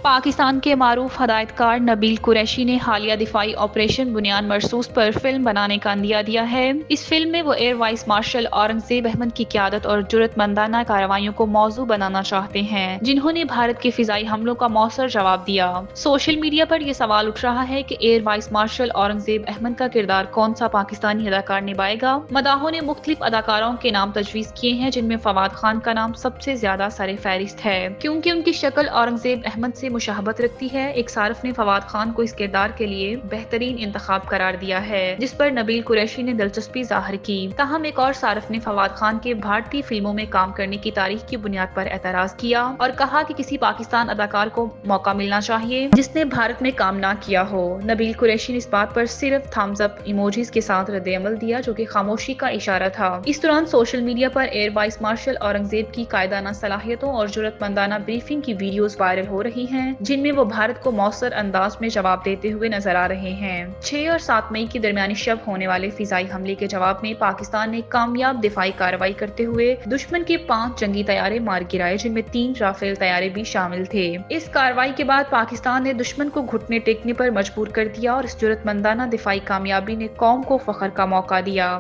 پاکستان کے معروف ہدایتکار نبیل قریشی نے حالیہ دفاعی آپریشن بنیاد مرصوص پر فلم بنانے کا عندیہ دیا ہے۔ اس فلم میں وہ air vice marshal Aurangzeb Ahmed کی قیادت اور جرأت مندانہ کارروائیوں کو موضوع بنانا چاہتے ہیں، جنہوں نے بھارت کے فضائی حملوں کا مؤثر جواب دیا۔ سوشل میڈیا پر یہ سوال اٹھ رہا ہے کہ air vice marshal Aurangzeb Ahmed کا کردار کون سا پاکستانی اداکار نبھائے گا۔ مداحوں نے مختلف اداکاروں کے نام تجویز کیے ہیں، جن میں فواد خان کا نام سب سے زیادہ سر فہرست ہے، کیونکہ ان کی شکل اورنگزیب احمد سے مشابہت رکھتی ہے۔ ایک صارف نے فواد خان کو اس کردار کے لیے بہترین انتخاب قرار دیا ہے، جس پر نبیل قریشی نے دلچسپی ظاہر کی۔ تاہم ایک اور صارف نے فواد خان کے بھارتی فلموں میں کام کرنے کی تاریخ کی بنیاد پر اعتراض کیا اور کہا کہ کسی پاکستان اداکار کو موقع ملنا چاہیے جس نے بھارت میں کام نہ کیا ہو۔ نبیل قریشی نے اس بات پر صرف تھامز اپ ایموجیز کے ساتھ رد عمل دیا، جو کہ خاموشی کا اشارہ تھا۔ اس دوران سوشل میڈیا پر ایئر وائس مارشل اورنگزیب کی قائدانہ صلاحیتوں اور جرأت مندانہ بریفنگ کی ویڈیوز وائرل ہو رہی ہیں، جن میں وہ بھارت کو مؤثر انداز میں جواب دیتے ہوئے نظر آ رہے ہیں۔ 6 اور 7 مئی کی درمیانی شب ہونے والے فضائی حملے کے جواب میں پاکستان نے کامیاب دفاعی کارروائی کرتے ہوئے دشمن کے 5 جنگی طیارے مار گرائے، جن میں 3 رافیل طیارے بھی شامل تھے۔ اس کارروائی کے بعد پاکستان نے دشمن کو گھٹنے ٹیکنے پر مجبور کر دیا اور اس جرأت مندانہ دفاعی کامیابی نے قوم کو فخر کا موقع دیا۔